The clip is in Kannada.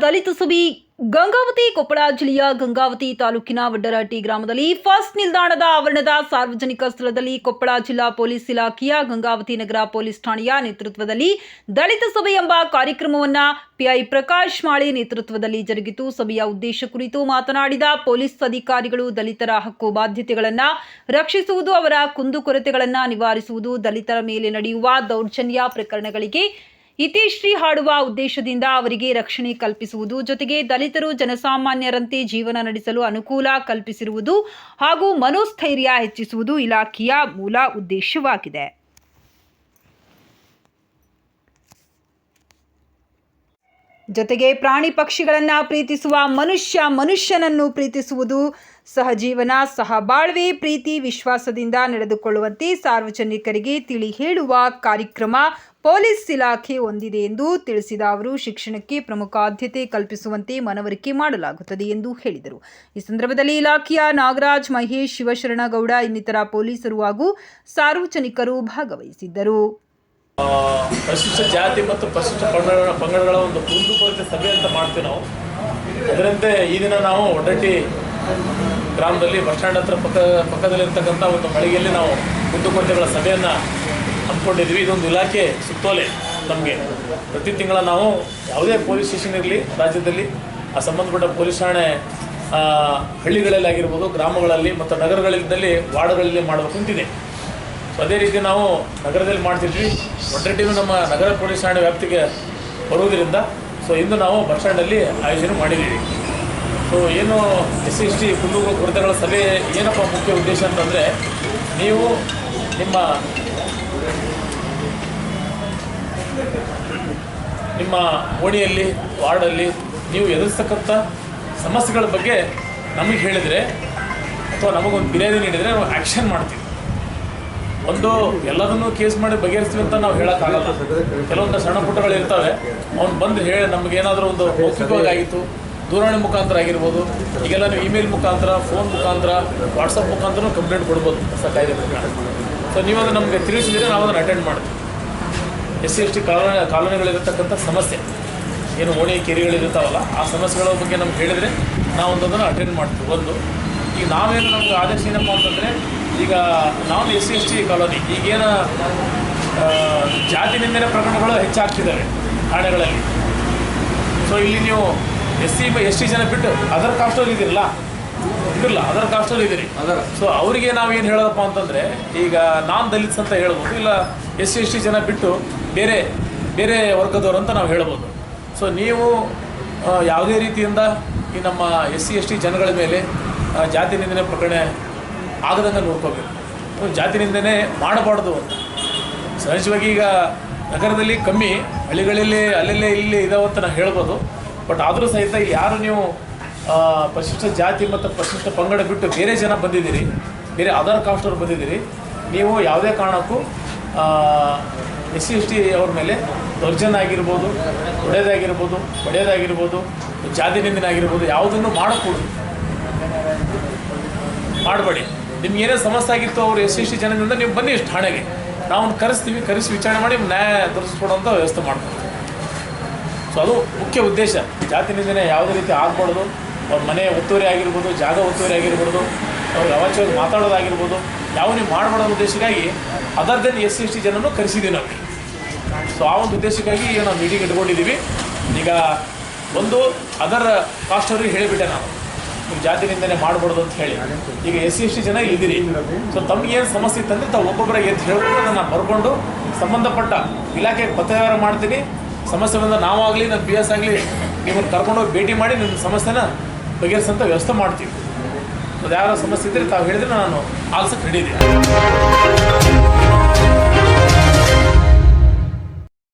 ದಲಿತ ಸಭೆ ಗಂಗಾವತಿ ಕೊಪ್ಪಳ ಜಿಲ್ಲೆಯ ಗಂಗಾವತಿ ತಾಲೂಕಿನ ವಡ್ಡರಹಟ್ಟಿ ಗ್ರಾಮದಲ್ಲಿ ಫಸ್ಟ್ ನಿಲ್ದಾಣದ ಆವರಣದ ಸಾರ್ವಜನಿಕ ಸ್ಥಳದಲ್ಲಿ ಕೊಪ್ಪಳ ಜಿಲ್ಲಾ ಪೊಲೀಸ್ ಇಲಾಖೆಯ ಗಂಗಾವತಿ ನಗರ ಪೊಲೀಸ್ ಠಾಣೆಯ ನೇತೃತ್ವದಲ್ಲಿ ದಲಿತ ಸಭೆ ಎಂಬ ಕಾರ್ಯಕ್ರಮವನ್ನು ಪಿಐ ಪ್ರಕಾಶ್ ಮಾಳಿ ನೇತೃತ್ವದಲ್ಲಿ ಜರುಗಿತು. ಸಭೆಯ ಉದ್ದೇಶ ಕುರಿತು ಮಾತನಾಡಿದ ಪೊಲೀಸ್ ಅಧಿಕಾರಿಗಳು, ದಲಿತರ ಹಕ್ಕು ಬಾಧ್ಯತೆಗಳನ್ನು ರಕ್ಷಿಸುವುದು, ಅವರ ಕುಂದುಕೊರತೆಗಳನ್ನು ನಿವಾರಿಸುವುದು, ದಲಿತರ ಮೇಲೆ ನಡೆಯುವ ದೌರ್ಜನ್ಯ ಪ್ರಕರಣಗಳಿಗೆ ಇತಿಶ್ರೀ ಹಾಡುವ ಉದ್ದೇಶದಿಂದ ಅವರಿಗೆ ರಕ್ಷಣೆ ಕಲ್ಪಿಸುವುದು, ಜೊತೆಗೆ ದಲಿತರು ಜನಸಾಮಾನ್ಯರಂತೆ ಜೀವನ ನಡೆಸಲು ಅನುಕೂಲ ಕಲ್ಪಿಸಿರುವುದು ಹಾಗೂ ಮನೋಸ್ಥೈರ್ಯ ಹೆಚ್ಚಿಸುವುದು ಇಲಾಖೆಯ ಮೂಲ ಉದ್ದೇಶವಾಗಿದೆ. ಜೊತೆಗೆ ಪ್ರಾಣಿ ಪಕ್ಷಿಗಳನ್ನು ಪ್ರೀತಿಸುವ ಮನುಷ್ಯನನ್ನು ಪ್ರೀತಿಸುವುದು, ಸಹಜೀವನ, ಸಹಬಾಳ್ವೆ, ಪ್ರೀತಿ, ವಿಶ್ವಾಸದಿಂದ ನಡೆದುಕೊಳ್ಳುವಂತೆ ಸಾರ್ವಜನಿಕರಿಗೆ ತಿಳಿ ಹೇಳುವ ಕಾರ್ಯಕ್ರಮ ಪೊಲೀಸ್ ಇಲಾಖೆ ಹೊಂದಿದೆ ಎಂದು ತಿಳಿಸಿದ ಅವರು, ಶಿಕ್ಷಣಕ್ಕೆ ಪ್ರಮುಖ ಆದ್ಯತೆ ಕಲ್ಪಿಸುವಂತೆ ಮನವರಿಕೆ ಮಾಡಲಾಗುತ್ತದೆ ಎಂದು ಹೇಳಿದರು. ಈ ಸಂದರ್ಭದಲ್ಲಿ ಇಲಾಖೆಯ ನಾಗರಾಜ್, ಮಹೇಶ್, ಶಿವಶರಣಗೌಡ ಇನ್ನಿತರ ಪೊಲೀಸರು ಹಾಗೂ ಸಾರ್ವಜನಿಕರು ಭಾಗವಹಿಸಿದ್ದರು. ಪರಿಶಿಷ್ಟ ಜಾತಿ ಮತ್ತು ಪರಿಶಿಷ್ಟ ಪಂಗಡಗಳ ಒಂದು ಕುಂದುಕೊರತೆ ಸಭೆ ಅಂತ ಮಾಡ್ತೀವಿ ನಾವು. ಅದರಂತೆ ಈ ದಿನ ನಾವು ವಡ್ಡರಹಟ್ಟಿ ಗ್ರಾಮದಲ್ಲಿ ಬಸ್ ಸ್ಟ್ಯಾಂಡ್ ಹತ್ರ ಪಕ್ಕದಲ್ಲಿರ್ತಕ್ಕಂಥ ಒಂದು ಮಳಿಗೆಯಲ್ಲಿ ನಾವು ಕುಂದುಕೊರತೆಗಳ ಸಭೆಯನ್ನು ಹಮ್ಮಿಕೊಂಡಿದ್ವಿ. ಇದೊಂದು ಇಲಾಖೆ ಸುತ್ತೋಲೆ. ನಮಗೆ ಪ್ರತಿ ತಿಂಗಳ ನಾವು ಯಾವುದೇ ಪೊಲೀಸ್ ಸ್ಟೇಷನ್ ಇರಲಿ ರಾಜ್ಯದಲ್ಲಿ ಆ ಸಂಬಂಧಪಟ್ಟ ಪೊಲೀಸ್ ಠಾಣೆ ಹಳ್ಳಿಗಳಲ್ಲಿ ಆಗಿರ್ಬೋದು, ಗ್ರಾಮಗಳಲ್ಲಿ ಮತ್ತು ನಗರಗಳಿದ್ದಲ್ಲಿ ವಾರ್ಡ್ಗಳಲ್ಲಿ ಮಾಡಬೇಕು ಅಂತಿದೆ. ಸೊ ಅದೇ ರೀತಿ ನಾವು ನಗರದಲ್ಲಿ ಮಾಡ್ತಿದ್ವಿ. ವಡ್ಡರಹಟ್ಟಿನೂ ನಮ್ಮ ನಗರ ಪೊಲೀಸ್ ಠಾಣೆ ವ್ಯಾಪ್ತಿಗೆ ಬರುವುದರಿಂದ ಸೊ ಇಂದು ನಾವು ಬಸ್ ಸ್ಟ್ಯಾಂಡಲ್ಲಿ ಆಯೋಜನೆ ಮಾಡಿದ್ದೀವಿ. ಸೊ ಏನು SC/ST ಕುಂದುಕೊರತೆಗಳ ಸಭೆ ಏನಪ್ಪ ಮುಖ್ಯ ಉದ್ದೇಶ ಅಂತಂದರೆ, ನೀವು ನಿಮ್ಮ ಓಣಿಯಲ್ಲಿ, ವಾರ್ಡಲ್ಲಿ ನೀವು ಎದುರಿಸ್ತಕ್ಕಂಥ ಸಮಸ್ಯೆಗಳ ಬಗ್ಗೆ ನಮಗೆ ಹೇಳಿದರೆ ಅಥವಾ ನಮಗೊಂದು ಫಿರ್ಯಾದಿ ನೀಡಿದರೆ ನಾವು ಆ್ಯಕ್ಷನ್ ಮಾಡ್ತೀವಿ. ಒಂದು ಎಲ್ಲದನ್ನು ಕೇಸ್ ಮಾಡಿ ಬಗೆಹರಿಸ್ತೀವಿ ಅಂತ ನಾವು ಹೇಳೋಕ್ಕಾಗಲ್ಲ. ಕೆಲವೊಂದು ಸಣ್ಣ ಪುಟ್ಟಗಳು ಇರ್ತವೆ, ಅವ್ನು ಬಂದು ಹೇಳಿ ನಮಗೇನಾದರೂ ಒಂದು ಮೌಖಿಕವಾಗಿ ಆಗಿತ್ತು, ದೂರವಾಣಿ ಮುಖಾಂತರ ಆಗಿರ್ಬೋದು, ಈಗೆಲ್ಲ ನೀವು ಇಮೇಲ್ ಮುಖಾಂತರ, ಫೋನ್ ಮುಖಾಂತರ, ವಾಟ್ಸಪ್ ಮುಖಾಂತರ ಕಂಪ್ಲೇಂಟ್ ಕೊಡ್ಬೋದು ಹೊಸ ಕಾಯ್ದೆ ಪ್ರಕಾರ. ಸೊ ನೀವು ಅದನ್ನು ನಮಗೆ ತಿಳಿಸಿದರೆ ನಾವು ಅದನ್ನು ಅಟೆಂಡ್ ಮಾಡ್ತೀವಿ. SC/ST ಕಾಲೋನಿಗಳಿರತಕ್ಕಂಥ ಸಮಸ್ಯೆ ಏನು ಓಣಿ ಕೆರೆಗಳಿರ್ತಾವಲ್ಲ, ಆ ಸಮಸ್ಯೆಗಳ ಬಗ್ಗೆ ನಮ್ಗೆ ಹೇಳಿದರೆ ನಾವು ಅದನ್ನು ಅಟೆಂಡ್ ಮಾಡ್ತೀವಿ. ಒಂದು ಈಗ ನಾವೇನು ನಮ್ಗೆ ಆದೇಶ ಏನಪ್ಪ ಅಂತಂದರೆ, ಈಗ ನಾವು SC/ST ಕಾಲೋನಿ ಈಗೇನು ಜಾತಿ ನಿಂದನೆ ಪ್ರಕರಣಗಳು ಹೆಚ್ಚಾಗ್ತಿದ್ದಾವೆ ಠಾಣೆಗಳಲ್ಲಿ. ಸೊ ಇಲ್ಲಿ ನೀವು SC/ST ಜನ ಬಿಟ್ಟು ಅದರ್ ಕಾಸ್ಟಲ್ಲಿ ಇದಿರಲ್ಲ, ಅದರ್ ಕಾಸ್ಟಲ್ಲಿ ಇದ್ದೀರಿ. ಸೊ ಅವರಿಗೆ ನಾವೇನು ಹೇಳೋದಪ್ಪ ಅಂತಂದರೆ, ಈಗ ನಾನ್ ದಲಿತ್ಸ್ ಅಂತ ಹೇಳ್ಬೋದು, ಇಲ್ಲ SC/ST ಜನ ಬಿಟ್ಟು ಬೇರೆ ವರ್ಗದವರು ಅಂತ ನಾವು ಹೇಳ್ಬೋದು. ಸೊ ನೀವು ಯಾವುದೇ ರೀತಿಯಿಂದ ಈ ನಮ್ಮ SC/ST ಜನಗಳ ಮೇಲೆ ಜಾತಿ ನಿಂದನೆ ಪ್ರಕರಣ ಆಗದಂಗೆ ನೋಡ್ಕೋಬೇಕು. ಜಾತಿ ನಿಂದನೆ ಮಾಡಬಾರ್ದು ಅಂತ. ಸಹಜವಾಗಿ ಈಗ ನಗರದಲ್ಲಿ ಕಮ್ಮಿ, ಹಳ್ಳಿಗಳಲ್ಲಿ ಅಲ್ಲಲ್ಲೇ ಇಲ್ಲಿ ಇದಾವೆ ಅಂತ ನಾವು ಹೇಳ್ಬೋದು. ಬಟ್ ಆದರೂ ಸಹಿತ ಇಲ್ಲಿ ಯಾರು ನೀವು ಪರಿಶಿಷ್ಟ ಜಾತಿ ಮತ್ತು ಪರಿಶಿಷ್ಟ ಪಂಗಡ ಬಿಟ್ಟು ಬೇರೆ ಜನ ಬಂದಿದ್ದೀರಿ, ಬೇರೆ ಅದರ್ ಕಾಸ್ಟವ್ರು ಬಂದಿದ್ದೀರಿ, ನೀವು ಯಾವುದೇ ಕಾರಣಕ್ಕೂ SC/ST ಅವ್ರ ಮೇಲೆ ದೌರ್ಜನ್ಯ ಆಗಿರ್ಬೋದು, ಹೊಡೆಯೋದಾಗಿರ್ಬೋದು, ಜಾತಿ ನಿಂದನೆ ಆಗಿರ್ಬೋದು, ಯಾವುದನ್ನು ಮಾಡಬೇಡಿ. ನಿಮ್ಗೆ ಏನೇ ಸಮಸ್ಯೆ ಆಗಿತ್ತು ಅವ್ರು SC/ST ಜನದಿಂದ ನೀವು ಬನ್ನಿ ಠಾಣೆಗೆ, ನಾವು ಕರೆಸಿ ವಿಚಾರಣೆ ಮಾಡಿ ವಿಚಾರಣೆ ದೊರಕಿಸ್ಕೊಡುವಂಥ ವ್ಯವಸ್ಥೆ ಮಾಡ್ತೀವಿ. ಸೊ ಅದು ಮುಖ್ಯ ಉದ್ದೇಶ. ಜಾತಿ ನಿಂದನೆ ಯಾವುದೇ ರೀತಿ ಆಗಬಾರ್ದು. ಅವ್ರ ಮನೆ ಒತ್ತುವರಿ ಆಗಿರ್ಬೋದು, ಜಾಗ ಒತ್ತುವರಿ ಆಗಿರ್ಬೋದು, ಅವ್ರಿಗೆ ಅವಾಚ್ಯವಾಗಿ ಮಾತಾಡೋದಾಗಿರ್ಬೋದು, ಯಾವ ನೀವು ಮಾಡಬಾರ್ದು ಉದ್ದೇಶಕ್ಕಾಗಿ ಅದರ್ ದೆನ್ SC/ST ಜನನೂ ಕರೆಸಿದ್ದೀವಿ ನಾವು. ಸೊ ಆ ಒಂದು ಉದ್ದೇಶಕ್ಕಾಗಿ ನಾವು ಮೀಟಿಂಗ್ ಇಟ್ಕೊಂಡಿದ್ದೀವಿ. ಈಗ ಒಂದು ಅದರ್ ಕಾಸ್ಟ್ ಅವ್ರಿಗೆ ಹೇಳಿಬಿಟ್ಟೆ ನಾನು, ನೀವು ಜಾತಿ ನಿಂದನೆ ಮಾಡಬಾರ್ದು ಅಂತ ಹೇಳಿ. ಈಗ SC/ST ಜನ ಇದ್ದೀರಿ. ಸೊ ತಮಗೇನು ಸಮಸ್ಯೆ ಇತ್ತಂದರೆ ತಾವು ಒಬ್ಬೊಬ್ಬರಿಗೆ ಎದ್ದು ಹೇಳ್ಕೊಂಡು ನಾನು ಬರ್ಕೊಂಡು ಸಂಬಂಧಪಟ್ಟ ಇಲಾಖೆಗೆ ಪತ್ರವ್ಯವಹಾರ ಮಾಡ್ತೀನಿ. ಸಮಸ್ಯೆ ಬಂದ ನಾವಾಗಲಿ, ನನ್ನ PS ಆಗಲಿ ನಿಮ್ಮನ್ನು ಕರ್ಕೊಂಡೋಗಿ ಭೇಟಿ ಮಾಡಿ ನಿಮ್ಮ ಸಮಸ್ಯೆನ ಬಗೆಹರಿಸೋಂಥ ವ್ಯವಸ್ಥೆ ಮಾಡ್ತೀವಿ. ಅದು ಯಾರೋ ಸಮಸ್ಯೆ ಇದ್ದರೆ ತಾವು ಹೇಳಿದರೆ ನಾನು ಆಲ್ಸಕ್ಕೆ ರೆಡಿ ಇದೆ.